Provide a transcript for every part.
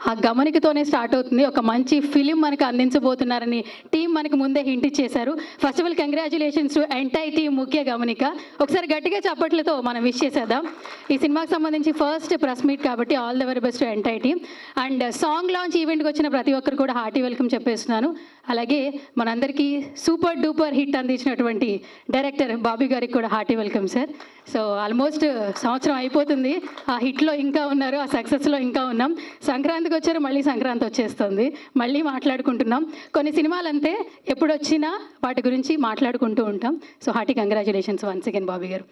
ఆ గమనికతోనే స్టార్ట్ అవుతుంది. ఒక మంచి ఫిలిం మనకు అందించబోతున్నారని టీమ్ మనకు ముందే హింట్ ఇచ్చేశారు. First of all congratulations to entire team ముఖ్య గమనిక. ఒకసారి గట్టిగా చప్పట్లతో మనం విష్ చేసేద్దాం. ఈ సినిమాకి సంబంధించి ఫస్ట్ ప్రెస్ మీట్ కాబట్టి all the very best to entire team. And song launch ఈవెంట్‌కి వచ్చిన ప్రతి ఒక్కరు కూడా హార్టీ వెల్కమ్ చెప్పేస్తున్నాను. అలాగే మనందరికీ సూపర్ డూపర్ హిట్ అందించినటువంటి డైరెక్టర్ బాబీ గారికి కూడా hearty welcome sir. So almost సంవత్సరం అయిపోతుంది. ఆ హిట్లో ఇంకా ఉన్నారు, ఆ సక్సెస్లో ఇంకా ఉన్నాం. సంక్రాంతికి వచ్చారు, మళ్ళీ సంక్రాంతి వచ్చేస్తుంది, మళ్ళీ మాట్లాడుకుంటున్నాం. కొన్ని సినిమాలు అంతే, ఎప్పుడు వచ్చినా వాటి గురించి మాట్లాడుకుంటూ ఉంటాం. So hearty congratulations once again Bobby గారు.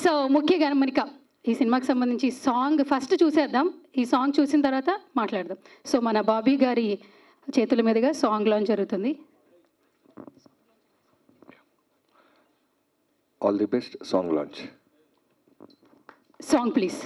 సో ముఖ్య గమనిక, ఈ సినిమాకి సంబంధించి సాంగ్ ఫస్ట్ చూసేద్దాం. ఈ సాంగ్ చూసిన తర్వాత మాట్లాడదాం. సో మన బాబీ గారి చేతుల మీదుగా సాంగ్ లాంచ్ జరుగుతుంది. All the best song launch. Song please.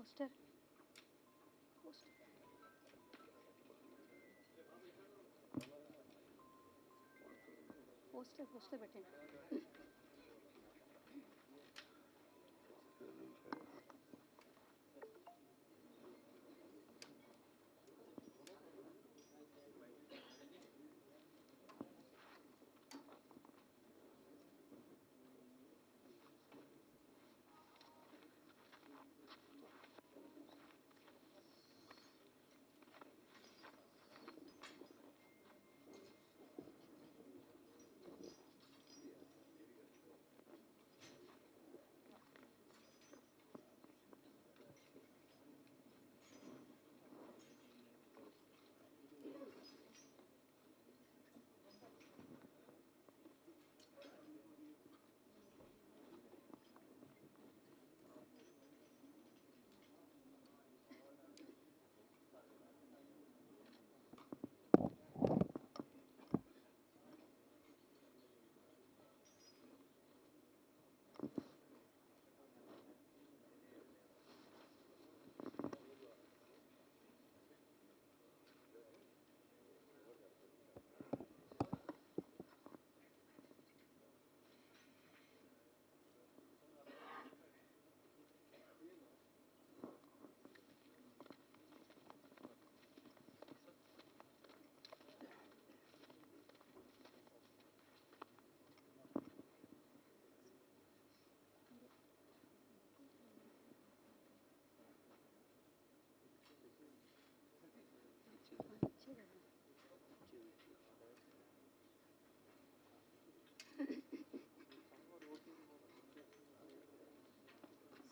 Poster poster poster పెట్టండి.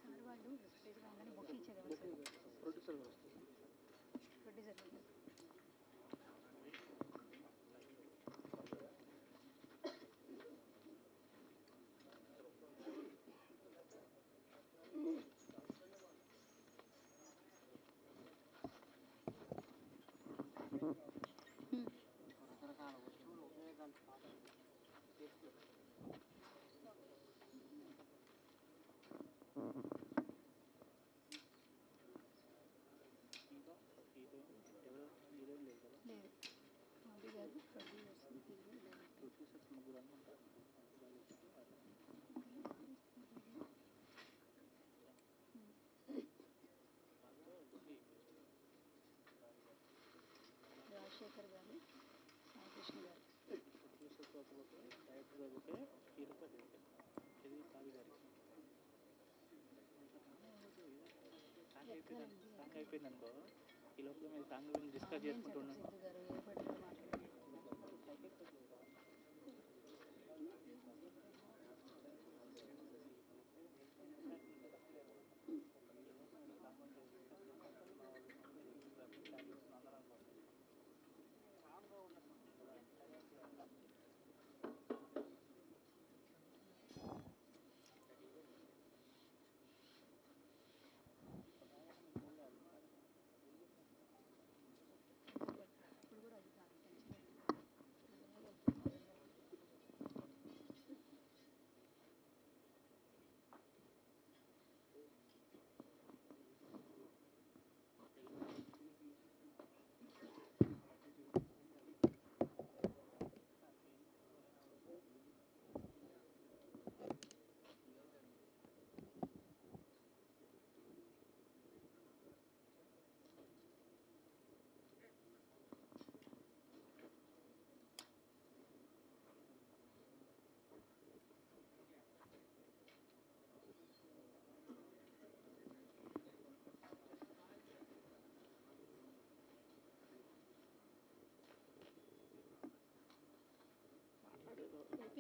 సార్ వాళ్ళు స్టేజ్ రాగానే బుక్ ఇచ్చేది ప్రొడ్యూసర్ లేదు మోడీ గారు ప్రొడ్యూసర్స్ ముగ్గురు అనుకుంటా. రాజశేఖర్ గారు, రామకృష్ణ గారు. ప్రొడ్యూసర్స్ ఒకటి, డైరెక్టర్ గారు ఒకటే, హీరో ఒకటి. ఇది కావి గారి సాంగ్ అయిపోయింది అనుకో. ఈ లోపల మీరు సాంగ్ గురించి డిస్కస్ చేసుకుంటున్నాం.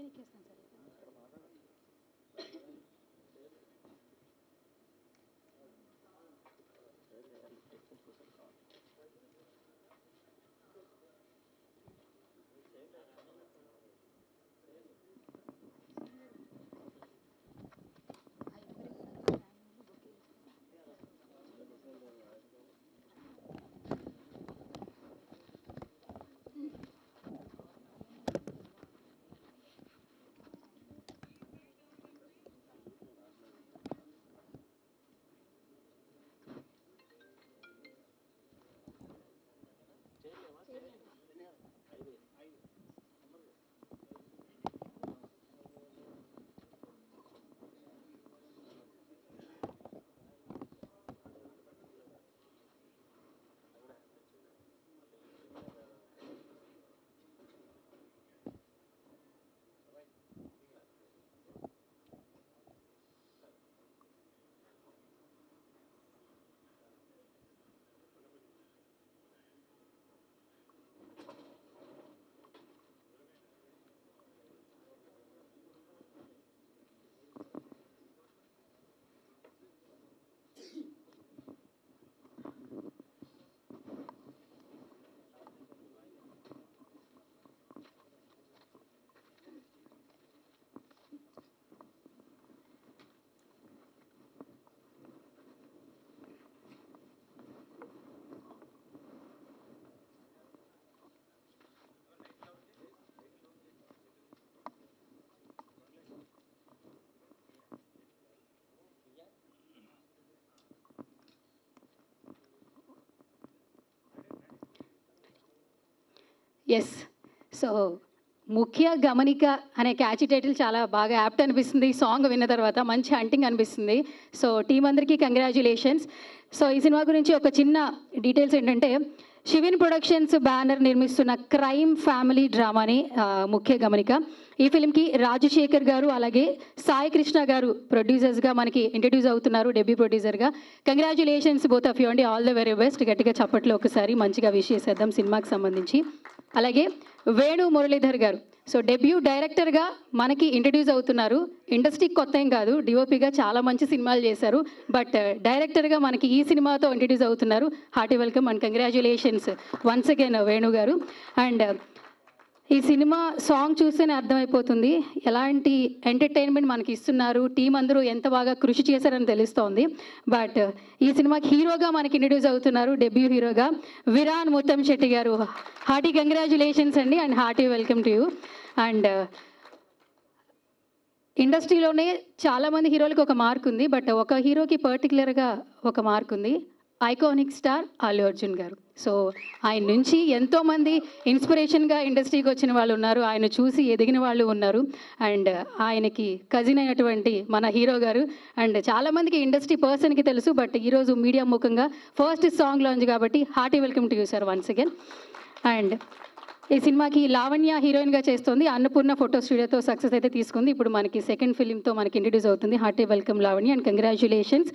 ఎక్కేస్తాను సార్. ఎస్. సో ముఖ్య గమనిక అనే క్యాచీ టైటిల్ చాలా బాగా యాప్ట్ అనిపిస్తుంది. ఈ సాంగ్ విన్న తర్వాత మంచి హంటింగ్ అనిపిస్తుంది. సో టీం అందరికీ కంగ్రాచ్యులేషన్స్. సో ఈ సినిమా గురించి ఒక చిన్న డీటెయిల్స్ ఏంటంటే, శివిన్ ప్రొడక్షన్స్ బ్యానర్ నిర్మిస్తున్న క్రైమ్ ఫ్యామిలీ డ్రామాని ముఖ్య గమనిక. ఈ ఫిల్మ్కి రాజశేఖర్ గారు అలాగే సాయి కృష్ణ గారు ప్రొడ్యూసర్స్గా మనకి ఇంట్రడ్యూస్ అవుతున్నారు, డెబ్యూ ప్రొడ్యూసర్గా. కంగ్రాచ్యులేషన్స్ బోత్ ఆఫ్ యూ అండి, ఆల్ ద వెరీ బెస్ట్. గట్టిగా చప్పట్లో ఒకసారి మంచిగా విష్ చేసేద్దాం సినిమాకి సంబంధించి. అలాగే వేణు మురళీధర్ గారు, సో డెబ్యూ డైరెక్టర్గా మనకి ఇంట్రడ్యూస్ అవుతున్నారు. ఇండస్ట్రీకి కొత్త ఏం కాదు, డిఓపిగా చాలా మంచి సినిమాలు చేశారు, బట్ డైరెక్టర్గా మనకి ఈ సినిమాతో ఇంట్రడ్యూస్ అవుతున్నారు. Hearty welcome and congratulations once again Venu గారు. అండ్ ఈ సినిమా సాంగ్ చూస్తేనే అర్థమైపోతుంది ఎలాంటి ఎంటర్టైన్మెంట్ మనకి ఇస్తున్నారు, టీం అందరూ ఎంత బాగా కృషి చేశారని తెలుస్తోంది. బట్ ఈ సినిమాకి హీరోగా మనకి ఇంట్రడ్యూస్ అవుతున్నారు, డెబ్యూ హీరోగా విరాన్ ముత్తంశెట్టి గారు. హార్టీ కంగ్రాచ్యులేషన్స్ అండి and hearty welcome to you. And ఇండస్ట్రీలోనే చాలామంది హీరోలకు ఒక మార్క్ ఉంది, బట్ ఒక హీరోకి పర్టికులర్గా ఒక మార్క్ ఉంది, ఐకానిక్ స్టార్ అల్లు అర్జున్ గారు. సో ఆయన నుంచి ఎంతోమంది ఇన్స్పిరేషన్గా ఇండస్ట్రీకి వచ్చిన వాళ్ళు ఉన్నారు, ఆయన చూసి ఎదిగిన వాళ్ళు ఉన్నారు. అండ్ ఆయనకి కజిన్ అయినటువంటి మన హీరో గారు అండ్ చాలామందికి ఇండస్ట్రీ పర్సన్కి తెలుసు, బట్ ఈరోజు మీడియా ముఖంగా ఫస్ట్ సాంగ్ లాంచ్ కాబట్టి hearty welcome to you sir once again. And ఈ సినిమాకి లావణ్య హీరోయిన్గా చేస్తుంది, అన్నపూర్ణ ఫోటో స్టూడియోతో సక్సెస్ అయితే తీసుకుంది. ఇప్పుడు మనకి సెకండ్ ఫిలింతో మనకి ఇంట్రడ్యూస్ అవుతుంది. Hearty welcome Lavanya and congratulations.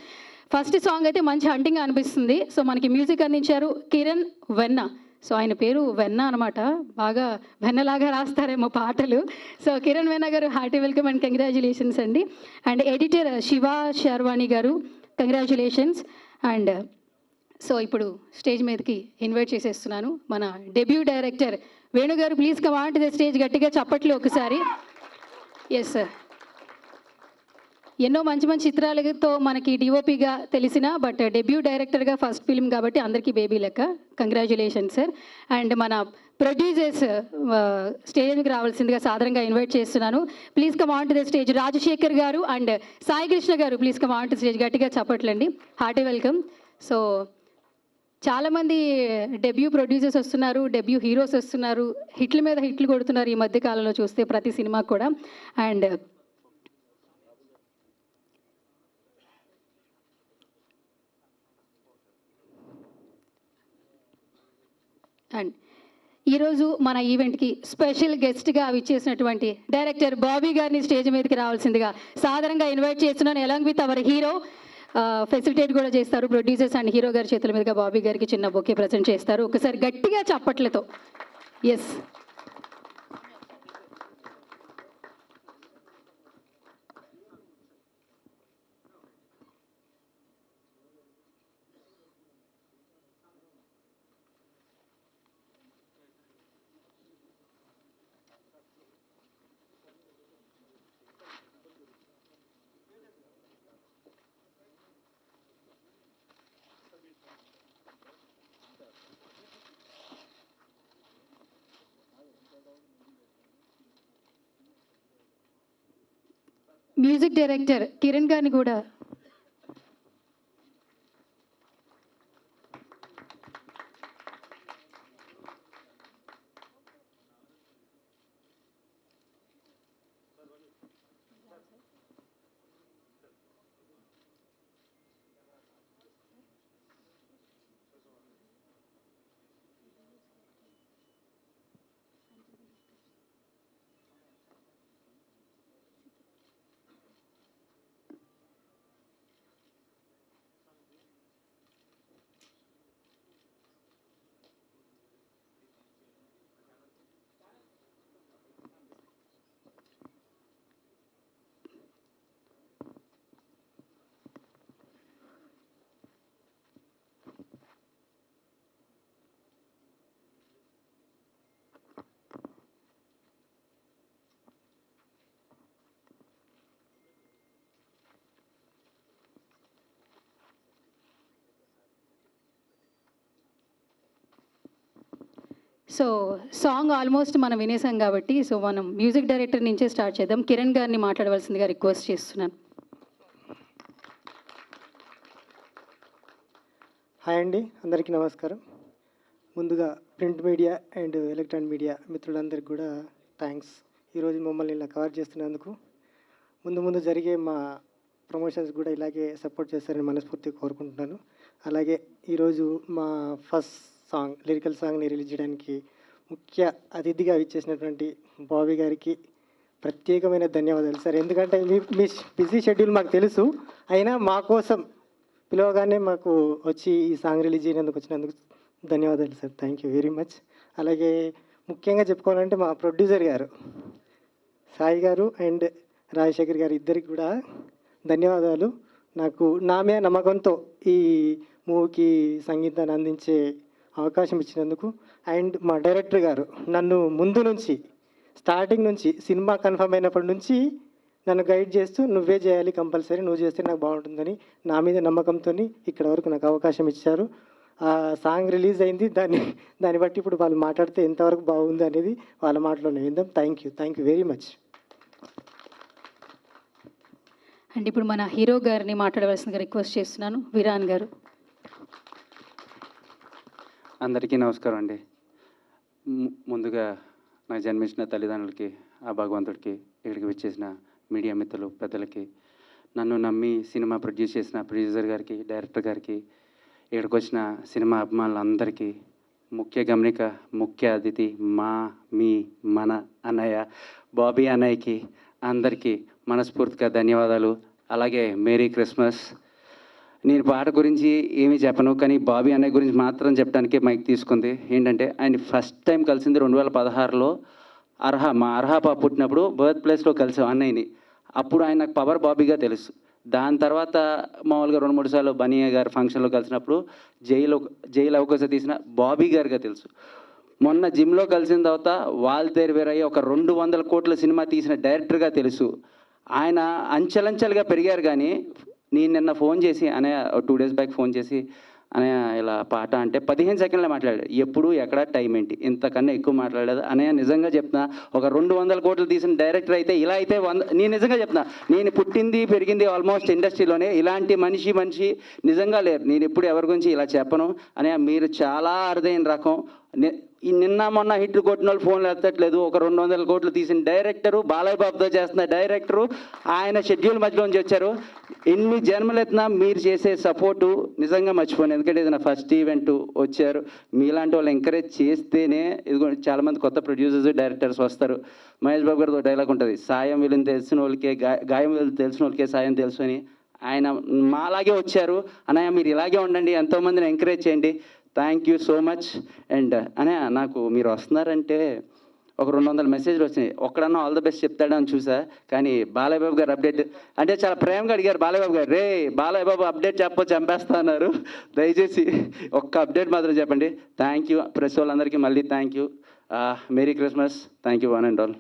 First song అయితే మంచి హంటింగ్ అనిపిస్తుంది. సో మనకి మ్యూజిక్ అందించారు కిరణ్ వెన్న. సో ఆయన పేరు వెన్న అనమాట, బాగా వెన్నలాగా రాస్తారేమో పాటలు. సో కిరణ్ వెన్న గారు హార్టీ వెల్కమ్ అండ్ కంగ్రాచ్యులేషన్స్ అండి. అండ్ ఎడిటర్ శివ శర్వాణి గారు కంగ్రాచ్యులేషన్స్. అండ్ సో ఇప్పుడు స్టేజ్ మీదకి ఇన్వైట్ చేసేస్తున్నాను మన డెబ్యూ డైరెక్టర్ వేణు గారు. Please come on to the stage. గట్టిగా చప్పట్లు ఒకసారి. ఎస్ సార్, ఎన్నో మంచి మంచి చిత్రాలతో మనకి డిఓపిగా తెలిసిన, బట్ డెబ్యూ డైరెక్టర్గా ఫస్ట్ ఫిల్మ్ కాబట్టి అందరికీ బేబీ లెక్క. Congratulations sir. అండ్ మన ప్రొడ్యూసర్స్ స్టేజ్కి రావాల్సిందిగా సాధారణంగా ఇన్వైట్ చేస్తున్నాను. Please come on to the stage Rajasekhar garu and Sai Krishna garu. Please come on to stage. గట్టిగా చప్పట్లండి. Hearty welcome. సో చాలామంది డెబ్యూ ప్రొడ్యూసర్స్ వస్తున్నారు, డెబ్యూ హీరోస్ వస్తున్నారు, హిట్ల మీద హిట్లు కొడుతున్నారు ఈ మధ్య కాలంలో చూస్తే ప్రతి సినిమా కూడా. అండ్ ఈరోజు మన ఈవెంట్కి స్పెషల్ గెస్ట్గా విచ్చేసినటువంటి డైరెక్టర్ బాబీ గారిని స్టేజ్ మీదకి రావాల్సిందిగా సాధారణంగా ఇన్వైట్ చేస్తున్నాను. Along with our hero facilitate కూడా చేస్తారు. ప్రొడ్యూసర్స్ అండ్ హీరో గారి చేతుల మీదుగా బాబీ గారికి చిన్న బొకే ప్రజెంట్ చేస్తారు. ఒకసారి గట్టిగా చప్పట్లతో. ఎస్. మ్యూజిక్ డైరెక్టర్ కిరణ్ గారిని కూడా సో సాంగ్ ఆల్మోస్ట్ మనం వినేసాం కాబట్టి సో మనం మ్యూజిక్ డైరెక్టర్ నుంచే స్టార్ట్ చేద్దాం. కిరణ్ గారిని మాట్లాడవలసిందిగా రిక్వెస్ట్ చేస్తున్నాను. హాయ్ అండి, అందరికీ నమస్కారం. ముందుగా print media and electronic media మిత్రులందరికీ కూడా థ్యాంక్స్. ఈరోజు మమ్మల్ని ఇలా కవర్ చేస్తున్నందుకు. ముందు జరిగే మా ప్రమోషన్స్ కూడా ఇలాగే సపోర్ట్ చేస్తారని మనస్ఫూర్తిగా కోరుకుంటున్నాను. అలాగే ఈరోజు మా ఫస్ట్ సాంగ్ లిరికల్ సాంగ్ని రిలీజ్ చేయడానికి ముఖ్య అతిథిగా ఇచ్చేసినటువంటి బాబీ గారికి ప్రత్యేకమైన ధన్యవాదాలు సార్. ఎందుకంటే మీ బిజీ షెడ్యూల్ మాకు తెలుసు, అయినా మా కోసం పిలవగానే మాకు వచ్చి ఈ సాంగ్ రిలీజ్ వచ్చినందుకు ధన్యవాదాలు sir. Thank you very much. అలాగే ముఖ్యంగా చెప్పుకోవాలంటే మా ప్రొడ్యూసర్ గారు సాయి గారు అండ్ రాజశేఖర్ గారు ఇద్దరికి కూడా ధన్యవాదాలు. నాకు నా మీద నమ్మకంతో ఈ మూవీకి సంగీతాన్ని అందించే అవకాశం ఇచ్చినందుకు. అండ్ మా డైరెక్టర్ గారు నన్ను ముందు నుంచి స్టార్టింగ్ నుంచి సినిమా కన్ఫర్మ్ అయినప్పటి నుంచి నన్ను గైడ్ చేస్తూ నువ్వే చేయాలి కంపల్సరీ, నువ్వు చేస్తే నాకు బాగుంటుందని నా మీద నమ్మకంతో ఇక్కడ వరకు నాకు అవకాశం ఇచ్చారు. ఆ సాంగ్ రిలీజ్ అయింది, దాన్ని బట్టి ఇప్పుడు వాళ్ళు మాట్లాడితే ఎంతవరకు బాగుంది అనేది వాళ్ళ మాటలోనే విందాం. Thank you very much. And ఇప్పుడు మన హీరో గారిని మాట్లాడవలసిందిగా రిక్వెస్ట్ చేస్తున్నాను. విరాన్ గారు. అందరికీ నమస్కారం అండి. ముందుగా నాకు జన్మించిన తల్లిదండ్రులకి, ఆ భగవంతుడికి, ఇక్కడికి విచ్చేసిన మీడియా మిత్రులు పెద్దలకి, నన్ను నమ్మి సినిమా ప్రొడ్యూస్ చేసిన ప్రొడ్యూసర్ గారికి, డైరెక్టర్ గారికి, ఇక్కడికి వచ్చిన సినిమా అభిమానులందరికీ, ముఖ్య గమనిక, ముఖ్య అతిథి మన అన్నయ్య బాబీ అన్నయ్యకి అందరికీ మనస్ఫూర్తిగా ధన్యవాదాలు. అలాగే మేరీ క్రిస్మస్. నేను పాట గురించి ఏమీ చెప్పను, కానీ బాబీ అన్నయ్య గురించి మాత్రం చెప్పడానికి మైక్ తీసుకుంది. ఏంటంటే ఆయన ఫస్ట్ టైం కలిసింది 2016లో మా అర్హా పాప పుట్టినప్పుడు బర్త్ ప్లేస్లో కలిసాం అన్నయ్యని. అప్పుడు ఆయన నాకు పవర్ బాబీగా తెలుసు. దాని తర్వాత మామూలుగా 2-3 సార్లు బనియా గారు ఫంక్షన్లో కలిసినప్పుడు జైలు అవకాశం తీసిన బాబీ గారిగా తెలుసు. మొన్న జిమ్లో కలిసిన తర్వాత వాల్తేరు వీరయ్య ఒక 200 కోట్ల సినిమా తీసిన డైరెక్టర్గా తెలుసు. ఆయన అంచెలంచెలుగా పెరిగారు. కానీ నేను నిన్న ఫోన్ చేసి అనయ్య 2 days బ్యాక్ ఫోన్ చేసి అనయ్య ఇలా పాట అంటే 15 సెకండ్లే మాట్లాడాడు. ఎప్పుడు ఎక్కడ టైం ఏంటి, ఇంతకన్నా ఎక్కువ మాట్లాడలేదు. అనయ్య నిజంగా చెప్తున్నా, ఒక 200 కోట్లు తీసిన డైరెక్టర్ అయితే ఇలా అయితే నేను నిజంగా చెప్తున్నా, నేను పుట్టింది పెరిగింది ఆల్మోస్ట్ ఇండస్ట్రీలోనే. ఇలాంటి మనిషి నిజంగా లేరు. నేను ఎప్పుడు ఎవరి గురించి ఇలా చెప్పను. అనయ్య మీరు చాలా అరుదైన రకం. నిన్న మొన్న హిట్లు కొట్టిన వాళ్ళు ఫోన్లు ఎత్తట్లేదు. ఒక 200 కోట్లు తీసిన డైరెక్టరు, బాలయ్య బాబుతో చేస్తున్న డైరెక్టరు, ఆయన షెడ్యూల్ మధ్యలోంచి వచ్చారు. ఎన్ని జన్మలు ఎత్తినా మీరు చేసే సపోర్టు నిజంగా మర్చిపోను. ఎందుకంటే ఇది నా ఫస్ట్ ఈవెంట్ వచ్చారు. మీలాంటి వాళ్ళు ఎంకరేజ్ చేస్తేనే ఇదిగో చాలామంది కొత్త ప్రొడ్యూసర్స్ డైరెక్టర్స్ వస్తారు. మహేష్ బాబు గారితో డైలాగ్ ఉంటుంది, సాయం వీళ్ళని తెలిసిన వాళ్ళకే గాయం వీళ్ళు తెలిసిన వాళ్ళకే సాయం తెలుసు అని. ఆయన మాలాగే వచ్చారు. అన్నయ్య మీరు ఇలాగే ఉండండి, ఎంతోమందిని ఎంకరేజ్ చేయండి. Thank you so much. And అనే నాకు మీరు వస్తున్నారంటే ఒక 200 మెసేజ్లు వచ్చినాయి. ఒక్కడన్నా ఆల్ ద బెస్ట్ చెప్తాడని చూసా. కానీ బాలయ్య బాబు గారు అప్డేట్ అంటే చాలా ప్రేమగా అడిగారు. బాలయ్య బాబు గారు, రే బాలయ్య బాబు అప్డేట్ చంపేస్తా అన్నారు. దయచేసి ఒక్క అప్డేట్ మాత్రం చెప్పండి. Thank you. ప్రెస్ వాళ్ళందరికీ మళ్ళీ thank you. Merry Christmas. Thank you one and all.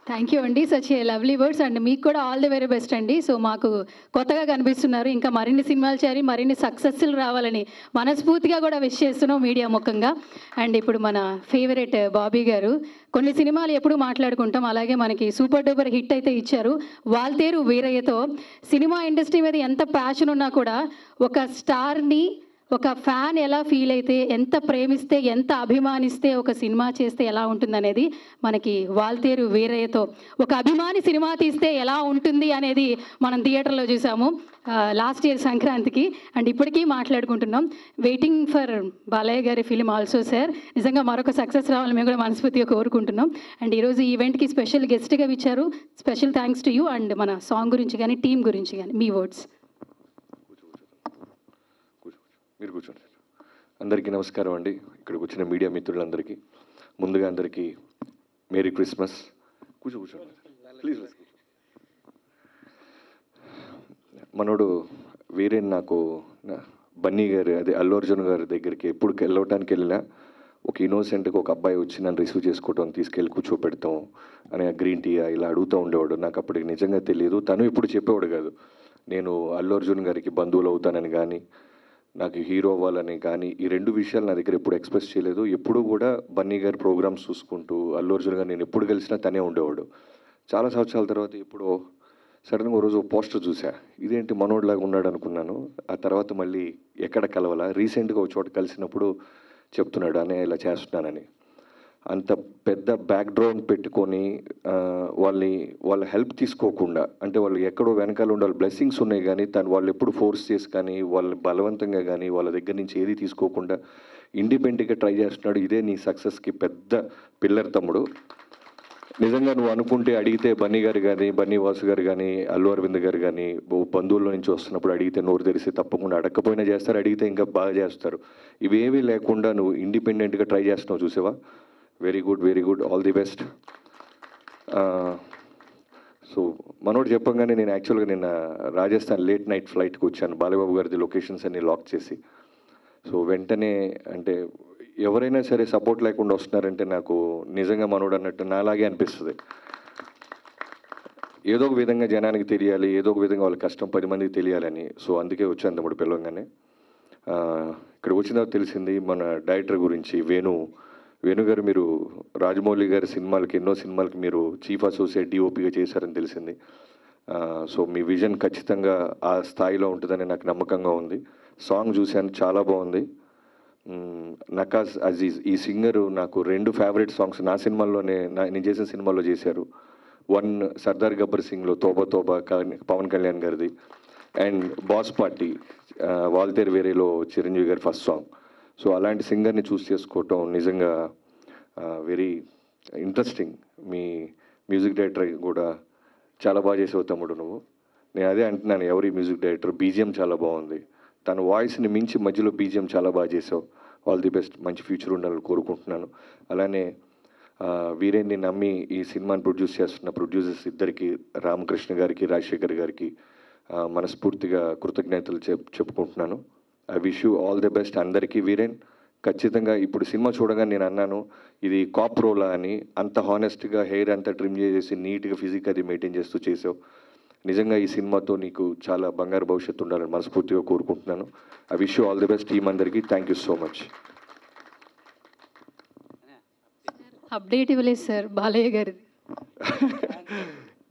Thank you అండి, such a lovely words. And మీకు కూడా ఆల్ ది వెరీ బెస్ట్ అండి. సో మాకు కొత్తగా కనిపిస్తున్నారు, ఇంకా మరిన్ని సినిమాలు చేరి మరిన్ని సక్సెస్లు రావాలని మనస్ఫూర్తిగా కూడా విష్ చేస్తున్నాం మీడియా ముఖంగా. అండ్ ఇప్పుడు మన ఫేవరెట్ బాబీ గారు, కొన్ని సినిమాలు ఎప్పుడు మాట్లాడుకుంటాం, అలాగే మనకి సూపర్ డూపర్ హిట్ అయితే ఇచ్చారు వాల్తేరు వీరయ్యతో. సినిమా ఇండస్ట్రీ మీద ఎంత ప్యాషన్ ఉన్నా కూడా ఒక స్టార్ని ఒక ఫ్యాన్ ఎలా ఫీల్ అయితే, ఎంత ప్రేమిస్తే, ఎంత అభిమానిస్తే ఒక సినిమా చేస్తే ఎలా ఉంటుందనేది మనకి వాల్తేరు వీరయ్యతో ఒక అభిమాని సినిమా తీస్తే ఎలా ఉంటుంది అనేది మనం థియేటర్లో చూసాము లాస్ట్ ఇయర్ సంక్రాంతికి. అండ్ ఇప్పటికీ మాట్లాడుకుంటున్నాం. వెయిటింగ్ ఫర్ బాలయ్య గారి ఫిలిం ఆల్సో సార్. నిజంగా మరొక సక్సెస్ రావాలని మేము కూడా మనస్ఫూర్తిగా కోరుకుంటున్నాం. అండ్ ఈరోజు ఈ ఈవెంట్కి స్పెషల్ గెస్ట్గా ఇచ్చారు. Special thanks to you. And మన సాంగ్ గురించి కానీ టీం గురించి కానీ మీ వర్డ్స్. మీరు కూర్చోండి. అందరికీ నమస్కారం అండి. ఇక్కడికి వచ్చిన మీడియా మిత్రులందరికీ ముందుగా అందరికీ మేరీ క్రిస్మస్. కూర్చోండి ప్లీజ్. మనోడు వేరే నాకు బన్నీ గారు అదే అల్లు అర్జున్ గారి దగ్గరికి ఎప్పుడు వెళ్ళటానికి వెళ్ళినా ఒక ఇన్నోసెంట్గా ఒక అబ్బాయి వచ్చి నన్ను రిసీవ్ చేసుకోవటం, తీసుకెళ్ళి కూర్చోపెడతాం అని గ్రీన్ టీ ఇలా అడుగుతూ ఉండేవాడు. నాకు అప్పటికి నిజంగా తెలియదు. తను ఇప్పుడు చెప్పేవాడు కాదు, నేను అల్లు అర్జున్ గారికి బంధువులు అవుతానని కానీ నాకు హీరో అవ్వాలని కానీ ఈ 2 విషయాలు నా దగ్గర ఎప్పుడు ఎక్స్ప్రెస్ చేయలేదు. ఎప్పుడు కూడా బన్నీ గారి ప్రోగ్రామ్స్ చూసుకుంటూ అల్లు అర్జున్ గారు నేను ఎప్పుడు కలిసినా తనే ఉండేవాడు. చాలా సంవత్సరాల తర్వాత ఎప్పుడో సడన్గా ఒక రోజు పోస్టర్ చూసా, ఇదేంటి మనోడ్లాగా ఉన్నాడు అనుకున్నాను. ఆ తర్వాత మళ్ళీ ఎక్కడ కలవాలా, రీసెంట్గా ఒక చోట కలిసినప్పుడు చెప్తున్నాడు అనే ఇలా చేస్తున్నానని. అంత పెద్ద బ్యాక్గ్రౌండ్ పెట్టుకొని వాళ్ళ హెల్ప్ తీసుకోకుండా, అంటే వాళ్ళు ఎక్కడో వెనకాల ఉండే బ్లెస్సింగ్స్ ఉన్నాయి కానీ వాళ్ళు ఎప్పుడు ఫోర్స్ చేసి కానీ వాళ్ళని బలవంతంగా కానీ వాళ్ళ దగ్గర నుంచి ఏది తీసుకోకుండా ఇండిపెండెంట్గా ట్రై చేస్తున్నాడు. ఇదే నీ సక్సెస్కి పెద్ద పిల్లర్ తమ్ముడు. నిజంగా నువ్వు అనుకుంటే అడిగితే బన్నీ గారు కానీ, బన్నీ వాసు గారు కానీ, అల్లు అరవింద్ గారు కానీ బంధువుల నుంచి వస్తున్నప్పుడు అడిగితే నోరు తెరిసి తప్పకుండా అడగకపోయినా చేస్తారు, అడిగితే ఇంకా బాగా చేస్తారు. ఇవేమీ లేకుండా నువ్వు ఇండిపెండెంట్గా ట్రై చేస్తున్నావు చూసావా, very good, very good, all the best. So మనోడు చెప్పంగానే నేను యాక్చువల్గా నిన్న రాజస్థాన్ లేట్ నైట్ ఫ్లైట్కి వచ్చాను, బాలబాబు గారిది లొకేషన్స్ అన్ని లాక్ చేసి. సో వెంటనే అంటే ఎవరైనా సరే సపోర్ట్ లేకుండా వస్తున్నారంటే నాకు నిజంగా మనోడు అన్నట్టు నాలాగే అనిపిస్తుంది. ఏదో ఒక విధంగా జనానికి తెలియాలి, ఏదో ఒక విధంగా వాళ్ళ కష్టం 10 మందికి తెలియాలని. సో అందుకే వచ్చాను తమ్ముడు పిలవగానే. ఇక్కడ వచ్చిన తర్వాత తెలిసింది మన డైరెక్టర్ గురించి, వేణు గారు. మీరు రాజమౌళి గారి సినిమాలకి, ఎన్నో సినిమాలకి మీరు చీఫ్ అసోసియేట్ డిఓపిగా చేశారని తెలిసింది. సో మీ విజన్ ఖచ్చితంగా ఆ స్థాయిలో ఉంటుందని నాకు నమ్మకంగా ఉంది. సాంగ్ చూశాను, చాలా బాగుంది. నకాజ్ అజీజ్ ఈ సింగరు నాకు 2 ఫేవరెట్ సాంగ్స్ నా సినిమాల్లోనే, నేను చేసిన సినిమాల్లో చేశారు. 1 సర్దార్ గబ్బర్ సింగ్లో తోబా తోబా పవన్ కళ్యాణ్ గారిది, అండ్ బాస్ పార్టీ వాల్తేరు వేరేలో Chiranjeevi garu first song. So అలాంటి సింగర్ని చూస్ చేసుకోవటం నిజంగా వెరీ ఇంట్రెస్టింగ్. మీ మ్యూజిక్ డైరెక్టర్ కూడా చాలా బాగా చేసావు తమ్ముడు నువ్వు. నేను అదే అంటున్నాను, ఎవరి మ్యూజిక్ డైరెక్టర్ బీజిఎం చాలా బాగుంది, తన వాయిస్ని మించి మధ్యలో బీజిఎం చాలా బాగా చేసావు. ఆల్ ది బెస్ట్, మంచి ఫ్యూచర్ ఉండాలని కోరుకుంటున్నాను. అలానే వీరేన్ని నమ్మి ఈ సినిమాని ప్రొడ్యూస్ చేస్తున్న ప్రొడ్యూసర్స్ ఇద్దరికి, రామకృష్ణ గారికి, రాజశేఖర్ గారికి మనస్ఫూర్తిగా కృతజ్ఞతలు చెప్పుకుంటున్నాను. I wish you all the best అందరికీ. వీరేన్ ఖచ్చితంగా ఇప్పుడు సినిమా చూడగానే నేను అన్నాను, ఇది కాప్ రోలా అని. అంత హానెస్ట్గా హెయిర్ అంతా ట్రిమ్ చేసేసి నీట్గా ఫిజిక్ అది మెయింటైన్ చేస్తూ చేసావు. నిజంగా ఈ సినిమాతో నీకు చాలా బంగారు భవిష్యత్తు ఉండాలని మనస్ఫూర్తిగా కోరుకుంటున్నాను. I wish you all the best team అందరికీ. Thank you so much. Update ఇవ్వలేదు సార్ బాలయ్య గారిది.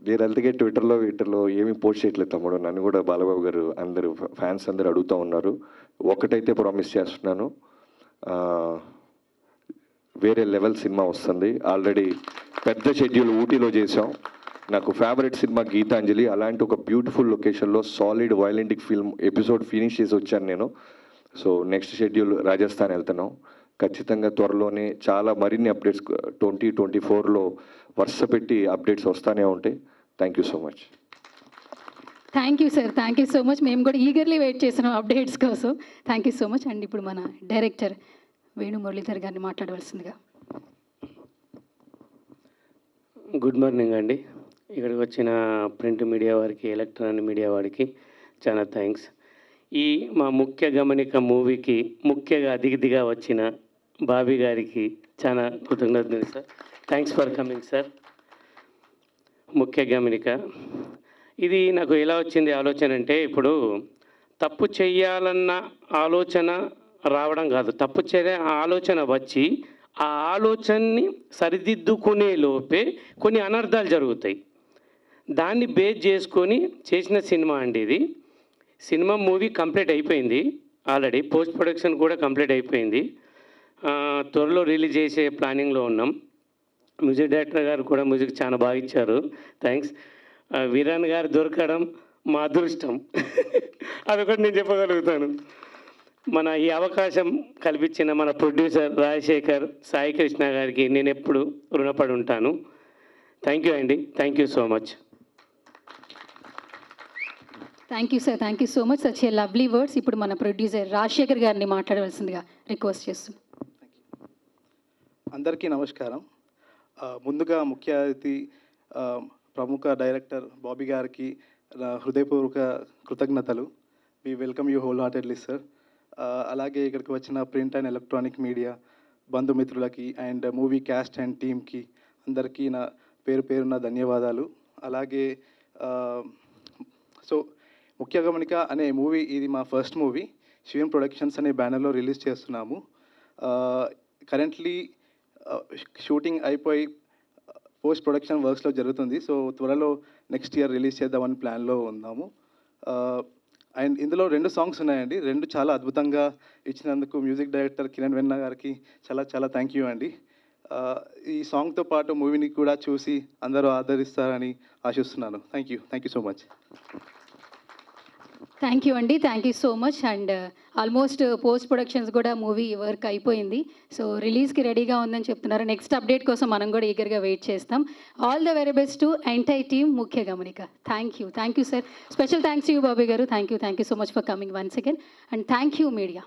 నేను అందుకే ట్విట్టర్లో ఏమీ పోస్ట్ చేయట్లేదు తమ్ముడు. నన్ను కూడా బాలబాబు గారు అందరూ ఫ్యాన్స్ అందరూ అడుగుతూ ఉన్నారు. ఒకటైతే ప్రామిస్ చేస్తున్నాను, వేరే లెవెల్ సినిమా వస్తుంది. ఆల్రెడీ పెద్ద షెడ్యూల్ ఊటీలో చేసాం. నాకు ఫేవరెట్ సినిమా గీతాంజలి, అలాంటి ఒక బ్యూటిఫుల్ లొకేషన్లో సాలిడ్ వైలెంటిక్ ఫిల్మ్ ఎపిసోడ్ ఫినిష్ చేసి వచ్చాను నేను. సో నెక్స్ట్ షెడ్యూల్ రాజస్థాన్ వెళ్తున్నాం. ఖచ్చితంగా త్వరలోనే చాలా మరిన్ని అప్డేట్స్ 2024లో వరుస పెట్టి అప్డేట్స్ వస్తూనే ఉంటాయి. Thank you so much. Thank you sir, thank you so much. మేము కూడా ఈగర్లీ వెయిట్ చేస్తున్నాం అప్డేట్స్ కోసం. Thank you so much. And ఇప్పుడు మన డైరెక్టర్ వేణు మురళీధర్ గారిని మాట్లాడవలసిందిగా. గుడ్ మార్నింగ్ అండి. ఇక్కడికి వచ్చిన ప్రింట్ మీడియా వారికి, ఎలక్ట్రానిక్ మీడియా వారికి చాలా థ్యాంక్స్. ఈ మా ముఖ్య గమనిక మూవీకి ముఖ్యంగా అతిథిగా వచ్చిన బాబీ గారికి చాలా కృతజ్ఞతలు sir. Thanks for coming sir. ముఖ్య గమనిక ఇది నాకు ఎలా వచ్చింది ఆలోచన అంటే, ఇప్పుడు తప్పు చేయాలన్న ఆలోచన రావడం కాదు, తప్పు చేయాల ఆలోచన వచ్చి ఆ ఆలోచనని సరిదిద్దుకునే లోపే కొన్ని అనర్థాలు జరుగుతాయి. దాన్ని బేస్ చేసుకొని చేసిన సినిమా అండి ఇది. సినిమా మూవీ కంప్లీట్ అయిపోయింది, ఆల్రెడీ పోస్ట్ ప్రొడక్షన్ కూడా కంప్లీట్ అయిపోయింది. త్వరలో రిలీజ్ చేసే ప్లానింగ్లో ఉన్నాం. మ్యూజిక్ డైరెక్టర్ గారు కూడా మ్యూజిక్ చాలా బాగా ఇచ్చారు, థ్యాంక్స్. వీరాన్ గారు దొరకడం మా అదృష్టం అదొకటి నేను చెప్పగలుగుతాను. మన ఈ అవకాశం కల్పించిన మన ప్రొడ్యూసర్ రాజశేఖర్, సాయి కృష్ణ గారికి నేను ఎప్పుడు రుణపడి ఉంటాను. థ్యాంక్ యూ అండి, thank you so much. Thank you sir, thank you so much. Such a lovely words. ఇప్పుడు మన ప్రొడ్యూసర్ రాజశేఖర్ గారిని మాట్లాడవలసిందిగా రిక్వెస్ట్ చేస్తున్నాం. అందరికీ నమస్కారం. ముందుగా ముఖ్య అతిథి ప్రముఖ డైరెక్టర్ బాబీ గారికి నా హృదయపూర్వక కృతజ్ఞతలు. We welcome you whole heartedly sir. అలాగే ఇక్కడికి వచ్చిన ప్రింట్ అండ్ ఎలక్ట్రానిక్ మీడియా బంధుమిత్రులకి అండ్ మూవీ క్యాస్ట్ అండ్ టీమ్కి అందరికీ నా పేరున ధన్యవాదాలు. అలాగే సో ముఖ్య గమనిక అనే మూవీ ఇది మా ఫస్ట్ మూవీ. శివన్ ప్రొడక్షన్స్ అనే బ్యానర్లో రిలీజ్ చేస్తున్నాము. కరెంట్లీ షూటింగ్ అయిపోయి పోస్ట్ ప్రొడక్షన్ వర్క్స్లో జరుగుతుంది. సో త్వరలో నెక్స్ట్ ఇయర్ రిలీజ్ చేద్దామని ప్లాన్లో ఉన్నాము. అండ్ ఇందులో 2 సాంగ్స్ ఉన్నాయండి. 2 చాలా అద్భుతంగా ఇచ్చినందుకు మ్యూజిక్ డైరెక్టర్ కిరణ్ వెన్నా గారికి చాలా చాలా థ్యాంక్ యూ అండి. ఈ సాంగ్తో పాటు మూవీని కూడా చూసి అందరూ ఆదరిస్తారని ఆశిస్తున్నాను. Thank you so much. Thank you అండి, thank you so much. And almost post productions కూడా మూవీ వర్క్ అయిపోయింది. సో రిలీజ్కి రెడీగా ఉందని చెప్తున్నారు. నెక్స్ట్ అప్డేట్ కోసం మనం కూడా ఈగర్గా వెయిట్ చేస్తాం. All the very best to entire team ముఖ్య గమనిక. Thank you sir. Special thanks you Bobby garu. Thank you so much for coming once again. And thank you media.